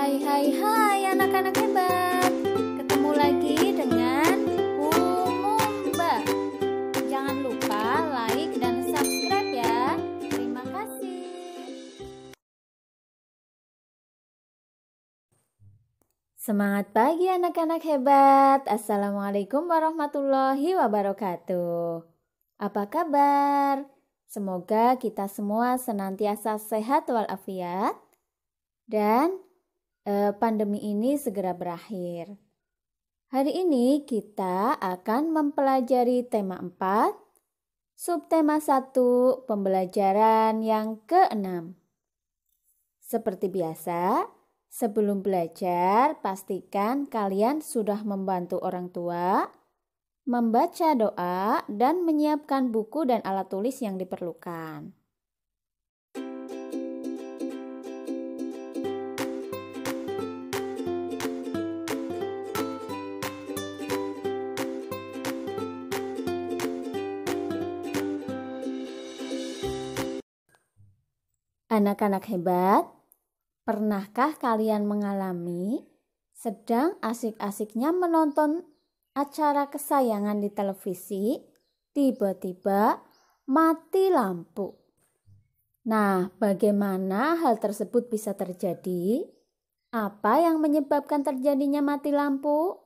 Hai hai hai anak-anak hebat. Ketemu lagi dengan Umumba. Jangan lupa like dan subscribe ya. Terima kasih. Semangat pagi anak-anak hebat. Assalamualaikum warahmatullahi wabarakatuh. Apa kabar? Semoga kita semua senantiasa sehat walafiat dan pandemi ini segera berakhir. Hari ini kita akan mempelajari tema 4, subtema 1, pembelajaran yang ke-6. Seperti biasa, sebelum belajar, pastikan kalian sudah membantu orang tua, membaca doa, dan menyiapkan buku dan alat tulis yang diperlukan. Anak-anak hebat, pernahkah kalian mengalami sedang asik-asiknya menonton acara kesayangan di televisi, tiba-tiba mati lampu? Nah, bagaimana hal tersebut bisa terjadi? Apa yang menyebabkan terjadinya mati lampu?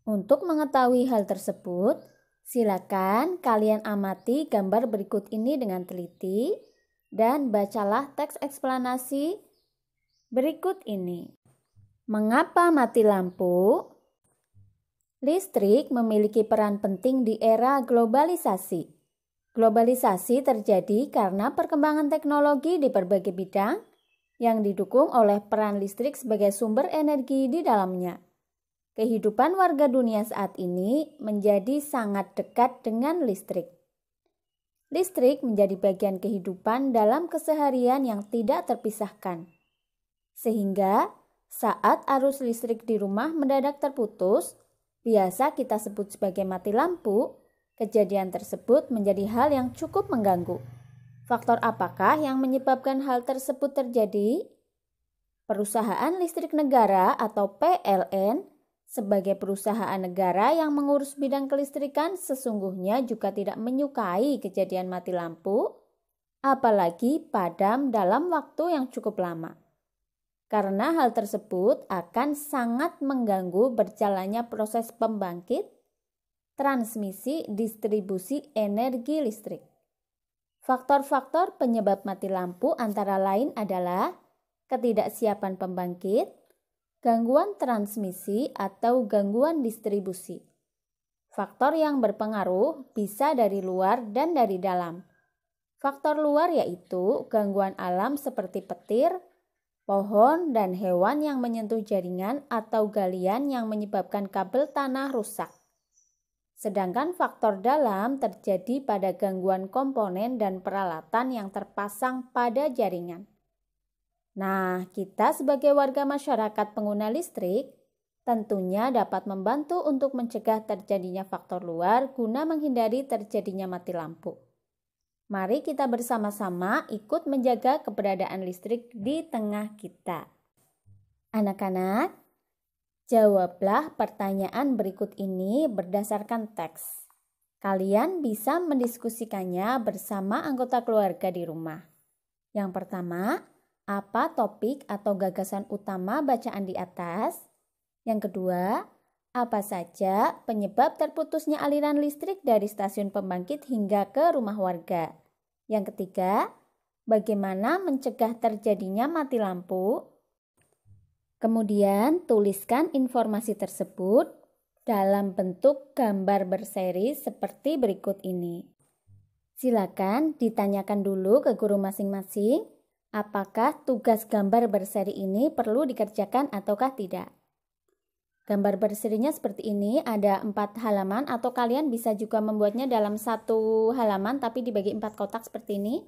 Untuk mengetahui hal tersebut, silakan kalian amati gambar berikut ini dengan teliti dan bacalah teks eksplanasi berikut ini. Mengapa mati lampu? Listrik memiliki peran penting di era globalisasi. Globalisasi terjadi karena perkembangan teknologi di berbagai bidang yang didukung oleh peran listrik sebagai sumber energi di dalamnya. Kehidupan warga dunia saat ini menjadi sangat dekat dengan listrik. Listrik menjadi bagian kehidupan dalam keseharian yang tidak terpisahkan. Sehingga saat arus listrik di rumah mendadak terputus, biasa kita sebut sebagai mati lampu, kejadian tersebut menjadi hal yang cukup mengganggu. Faktor apakah yang menyebabkan hal tersebut terjadi? Perusahaan Listrik Negara atau PLN sebagai perusahaan negara yang mengurus bidang kelistrikan sesungguhnya juga tidak menyukai kejadian mati lampu, apalagi padam dalam waktu yang cukup lama. Karena hal tersebut akan sangat mengganggu berjalannya proses pembangkit, transmisi, distribusi energi listrik. Faktor-faktor penyebab mati lampu antara lain adalah ketidaksiapan pembangkit, gangguan transmisi atau gangguan distribusi. Faktor yang berpengaruh bisa dari luar dan dari dalam. Faktor luar yaitu gangguan alam seperti petir, pohon, dan hewan yang menyentuh jaringan atau galian yang menyebabkan kabel tanah rusak. Sedangkan faktor dalam terjadi pada gangguan komponen dan peralatan yang terpasang pada jaringan. Nah, kita sebagai warga masyarakat pengguna listrik tentunya dapat membantu untuk mencegah terjadinya faktor luar guna menghindari terjadinya mati lampu. Mari kita bersama-sama ikut menjaga keberadaan listrik di tengah kita. Anak-anak, jawablah pertanyaan berikut ini berdasarkan teks. Kalian bisa mendiskusikannya bersama anggota keluarga di rumah. Yang pertama, apa topik atau gagasan utama bacaan di atas? Yang kedua, apa saja penyebab terputusnya aliran listrik dari stasiun pembangkit hingga ke rumah warga? Yang ketiga, bagaimana mencegah terjadinya mati lampu? Kemudian, tuliskan informasi tersebut dalam bentuk gambar berseri seperti berikut ini. Silakan ditanyakan dulu ke guru masing-masing, apakah tugas gambar berseri ini perlu dikerjakan ataukah tidak? Gambar berserinya seperti ini, ada 4 halaman atau kalian bisa juga membuatnya dalam 1 halaman tapi dibagi 4 kotak seperti ini.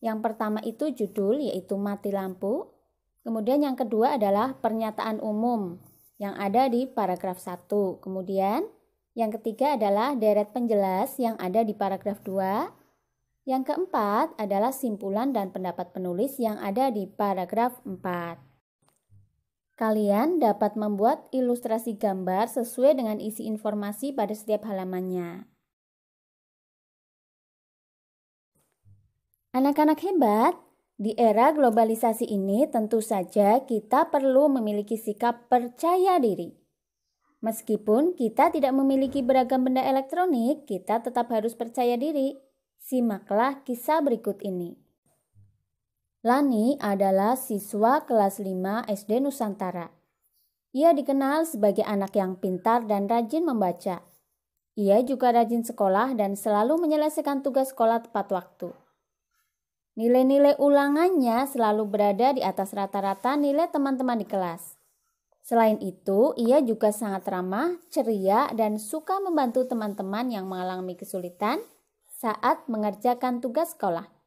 Yang pertama itu judul yaitu mati lampu. Kemudian yang kedua adalah pernyataan umum yang ada di paragraf 1. Kemudian yang ketiga adalah deret penjelas yang ada di paragraf 2. Yang keempat adalah simpulan dan pendapat penulis yang ada di paragraf 4. Kalian dapat membuat ilustrasi gambar sesuai dengan isi informasi pada setiap halamannya. Anak-anak hebat, di era globalisasi ini tentu saja kita perlu memiliki sikap percaya diri. Meskipun kita tidak memiliki beragam benda elektronik, kita tetap harus percaya diri. Simaklah kisah berikut ini. Lani adalah siswa kelas 5 SD Nusantara. Ia dikenal sebagai anak yang pintar dan rajin membaca. Ia juga rajin sekolah dan selalu menyelesaikan tugas sekolah tepat waktu. Nilai-nilai ulangannya selalu berada di atas rata-rata nilai teman-teman di kelas. Selain itu, ia juga sangat ramah, ceria, dan suka membantu teman-teman yang mengalami kesulitan saat mengerjakan tugas sekolah.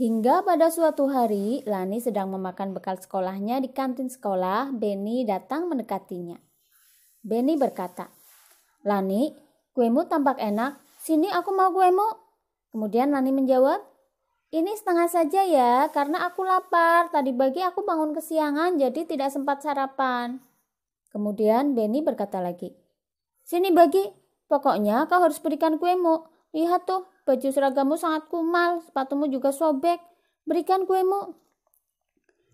Hingga pada suatu hari, Lani sedang memakan bekal sekolahnya di kantin sekolah. Benny datang mendekatinya. Benny berkata, "Lani, kuemu tampak enak. Sini aku mau kuemu." Kemudian Lani menjawab, "Ini setengah saja ya, karena aku lapar. Tadi pagi aku bangun kesiangan, jadi tidak sempat sarapan." Kemudian Benny berkata lagi, "Sini bagi, pokoknya kau harus berikan kuemu. Lihat tuh, baju seragamu sangat kumal, sepatumu juga sobek. Berikan kuemu."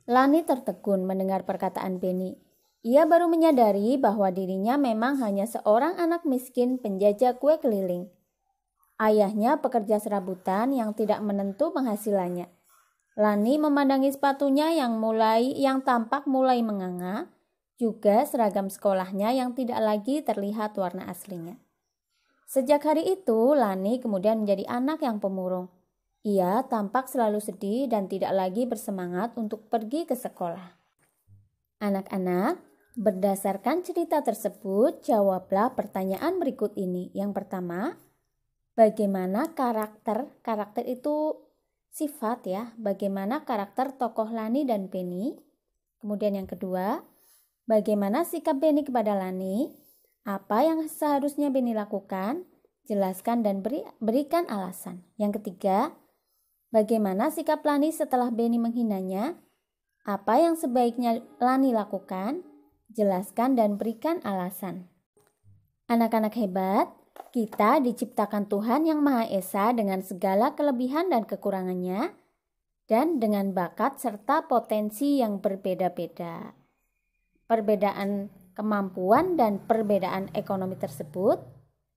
Lani tertegun mendengar perkataan Benny. Ia baru menyadari bahwa dirinya memang hanya seorang anak miskin penjajah kue keliling. Ayahnya pekerja serabutan yang tidak menentu penghasilannya. Lani memandangi sepatunya yang tampak mulai menganga, juga seragam sekolahnya yang tidak lagi terlihat warna aslinya. Sejak hari itu, Lani kemudian menjadi anak yang pemurung. Ia tampak selalu sedih dan tidak lagi bersemangat untuk pergi ke sekolah. Anak-anak, berdasarkan cerita tersebut, jawablah pertanyaan berikut ini. Yang pertama, bagaimana karakter itu sifat ya, bagaimana karakter tokoh Lani dan Benny? Kemudian yang kedua, bagaimana sikap Benny kepada Lani? Apa yang seharusnya Benny lakukan? Jelaskan dan berikan alasan. Yang ketiga, bagaimana sikap Lani setelah Benny menghinanya? Apa yang sebaiknya Lani lakukan? Jelaskan dan berikan alasan. Anak-anak hebat, kita diciptakan Tuhan Yang Maha Esa dengan segala kelebihan dan kekurangannya, dan dengan bakat serta potensi yang berbeda-beda. Perbedaan kemampuan dan perbedaan ekonomi tersebut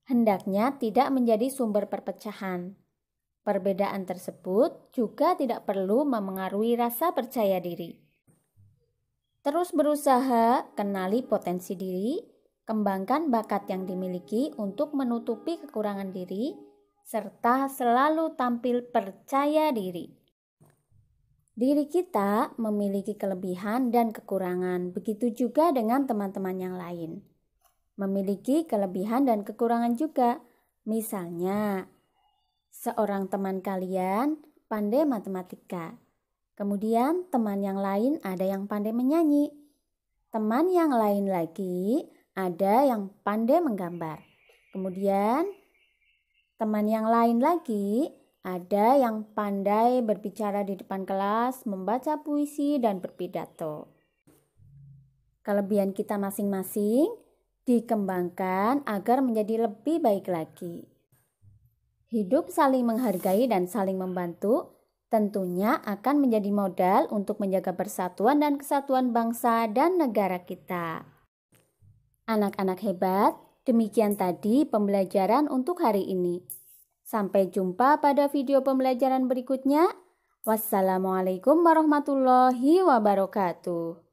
hendaknya tidak menjadi sumber perpecahan. Perbedaan tersebut juga tidak perlu memengaruhi rasa percaya diri. Terus berusaha, kenali potensi diri, kembangkan bakat yang dimiliki untuk menutupi kekurangan diri, serta selalu tampil percaya diri. Diri kita memiliki kelebihan dan kekurangan, begitu juga dengan teman-teman yang lain. Memiliki kelebihan dan kekurangan juga. Misalnya, seorang teman kalian pandai matematika. Kemudian teman yang lain ada yang pandai menyanyi. Teman yang lain lagi ada yang pandai menggambar. Kemudian teman yang lain lagi ada yang pandai berbicara di depan kelas, membaca puisi, dan berpidato. Kelebihan kita masing-masing dikembangkan agar menjadi lebih baik lagi. Hidup saling menghargai dan saling membantu tentunya akan menjadi modal untuk menjaga persatuan dan kesatuan bangsa dan negara kita. Anak-anak hebat, demikian tadi pembelajaran untuk hari ini. Sampai jumpa pada video pembelajaran berikutnya. Wassalamualaikum warahmatullahi wabarakatuh.